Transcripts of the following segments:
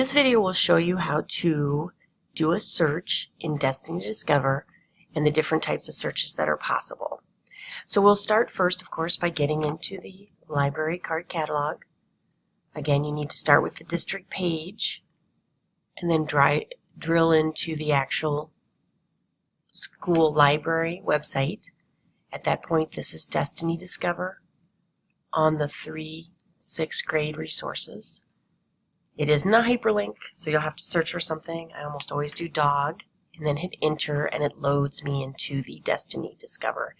This video will show you how to do a search in Destiny Discover and the different types of searches that are possible. So we'll start first, of course, by getting into the library card catalog. Again, you need to start with the district page and then drill into the actual school library website. At that point, this is Destiny Discover on the 3-6 grade resources. It isn't a hyperlink, so you'll have to search for something. I almost always do dog and then hit enter, and it loads me into the Destiny Discover.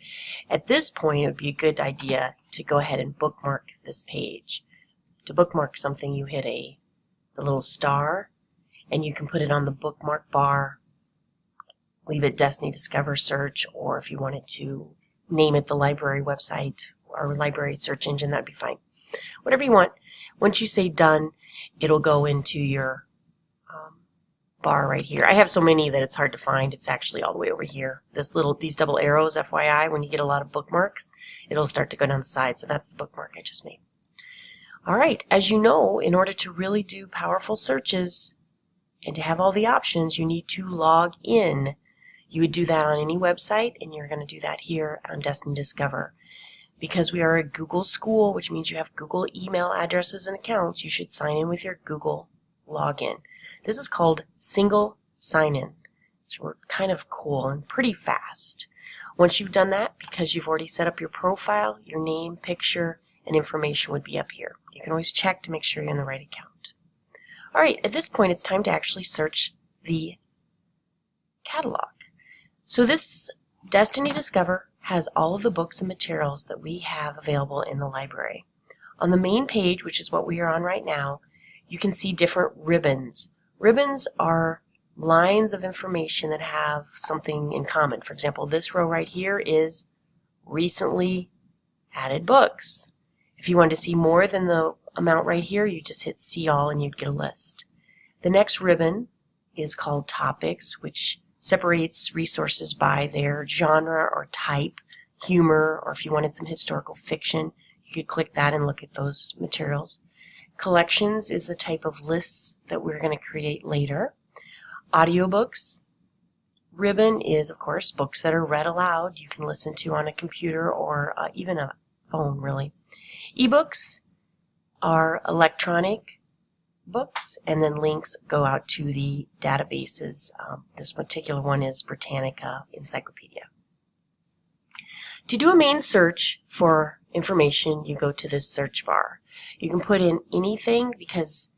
At this point, it would be a good idea to go ahead and bookmark this page. To bookmark something, you hit the little star, and you can put it on the bookmark bar, leave it Destiny Discover search, or if you wanted to name it the library website or library search engine, that'd be fine. Whatever you want. Once you say done, it'll go into your bar right here. I have so many that it's hard to find. It's actually all the way over here. These double arrows, FYI, when you get a lot of bookmarks, it'll start to go down the side. So that's the bookmark I just made. All right, as you know, in order to really do powerful searches and to have all the options, you need to log in. You would do that on any website, and you're going to do that here on Destiny Discover. Because we are a Google school, which means you have Google email addresses and accounts, you should sign in with your Google login. This is called single sign-in. So kind of cool and pretty fast. Once you've done that, because you've already set up your profile, your name, picture, and information would be up here. You can always check to make sure you're in the right account. All right, at this point, it's time to actually search the catalog. So this Destiny Discover has all of the books and materials that we have available in the library. On the main page, which is what we are on right now, you can see different ribbons. Ribbons are lines of information that have something in common. For example, this row right here is recently added books. If you want to see more than the amount right here, you just hit see all and you'd get a list. The next ribbon is called topics, which separates resources by their genre or type, humor, or if you wanted some historical fiction, you could click that and look at those materials. Collections is a type of lists that we're going to create later. Audiobooks. Ribbon is, of course, books that are read aloud. You can listen to on a computer or even a phone, really. Ebooks are electronic books, and then links go out to the databases. This particular one is Britannica Encyclopedia. To do a main search for information, you go to this search bar. You can put in anything because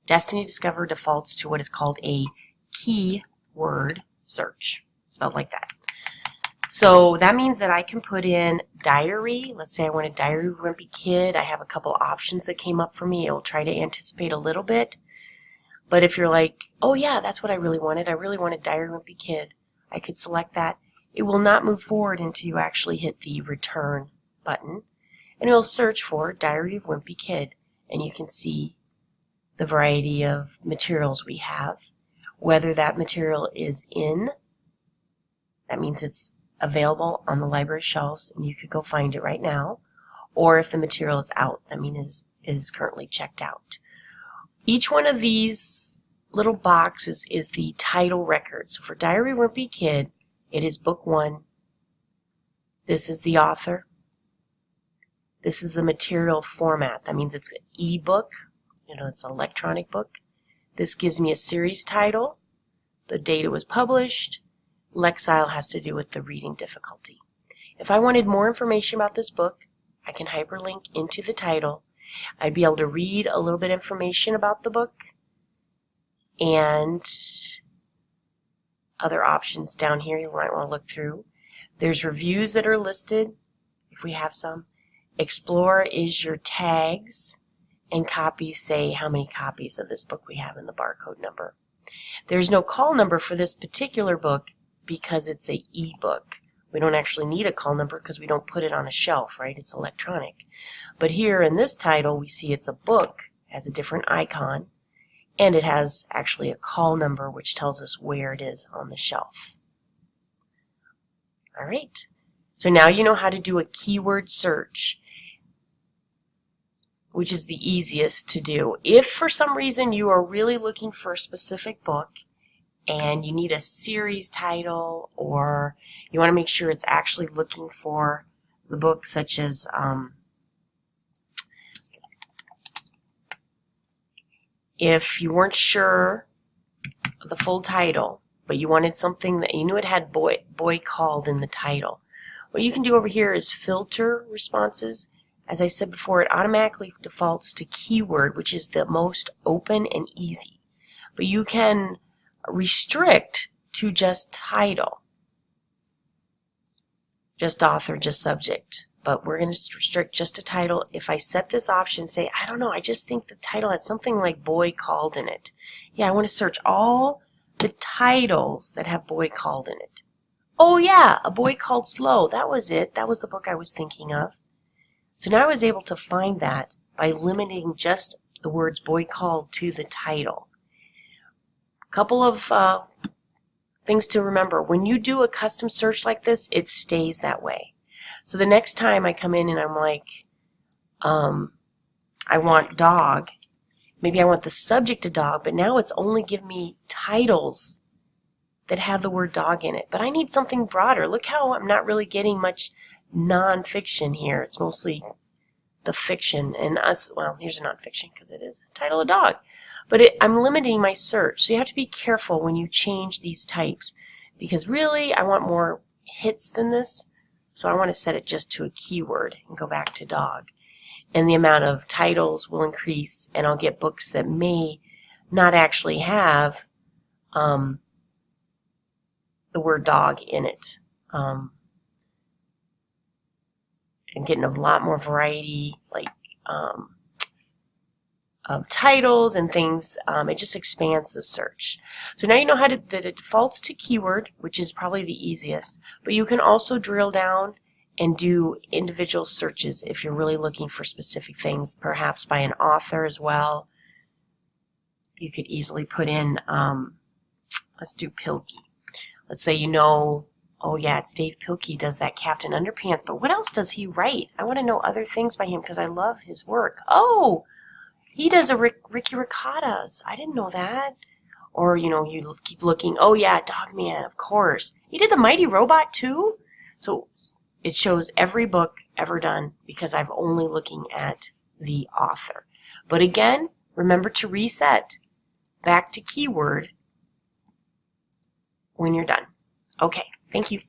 Destiny Discover defaults to what is called a keyword search, spelled like that. So that means that I can put in diary. Let's say I want a Diary of a Wimpy Kid. I have a couple options that came up for me. It will try to anticipate a little bit. But if you're like, oh yeah, that's what I really wanted. I really wanted Diary of a Wimpy Kid. I could select that. It will not move forward until you actually hit the return button. And it will search for Diary of a Wimpy Kid. And you can see the variety of materials we have. Whether that material is in, that means it's available on the library shelves and you could go find it right now, or if the material is out, that means it is currently checked out. Each one of these little boxes is the title record. So for Diary of a Wimpy Kid, it is book 1. This is the author. This is the material format. That means it's an ebook. It's an electronic book. This gives me a series title, the date it was published. Lexile has to do with the reading difficulty. If I wanted more information about this book, I can hyperlink into the title. I'd be able to read a little bit of information about the book and other options down here you might want to look through. There's reviews that are listed, if we have some. Explore is your tags, and copies say how many copies of this book we have in the barcode number. There's no call number for this particular book because it's an e-book. We don't actually need a call number because we don't put it on a shelf, right? It's electronic. But here in this title, we see it's a book, has a different icon, and it has actually a call number which tells us where it is on the shelf. All right. So now you know how to do a keyword search. which is the easiest to do. If for some reason you are really looking for a specific book and you need a series title, or you want to make sure it's actually looking for the book, such as if you weren't sure of the full title, but you wanted something that you knew it had boy called in the title, what you can do over here is filter responses. As I said before, it automatically defaults to keyword, which is the most open and easy. But you can restrict to just title, just author, just subject. But we're going to restrict just to title. If I set this option, say, I don't know, I just think the title has something like boy called in it. Yeah, I want to search all the titles that have boy called in it. Oh yeah, A Boy Called Slow. That was it. That was the book I was thinking of. So now I was able to find that by limiting just the words boy called to the title. A couple of things to remember. When you do a custom search like this, it stays that way. So the next time I come in and I'm like, I want dog, maybe I want the subject of dog, but now it's only giving me titles that have the word dog in it. But I need something broader. Look how I'm not really getting much nonfiction here. It's mostly the fiction and us. Well, here's a nonfiction because it is the title of dog. But I'm limiting my search. So you have to be careful when you change these types, because really I want more hits than this. So I want to set it just to a keyword and go back to dog. And the amount of titles will increase, and I'll get books that may not actually have the word dog in it. And getting a lot more variety, like of titles and things. It just expands the search. So now you know that it defaults to keyword, which is probably the easiest, but you can also drill down and do individual searches if you're really looking for specific things, perhaps by an author as well. You could easily put in, let's do Pilkey. Let's say you know, oh yeah, it's Dave Pilkey does that Captain Underpants, but what else does he write? I want to know other things by him because I love his work. Oh, he does a Ricky Ricotta's. I didn't know that. Or, you know, you keep looking, oh yeah, Dogman, of course. He did The Mighty Robot too? So it shows every book ever done because I'm only looking at the author. But again, remember to reset back to keyword when you're done. Okay, thank you.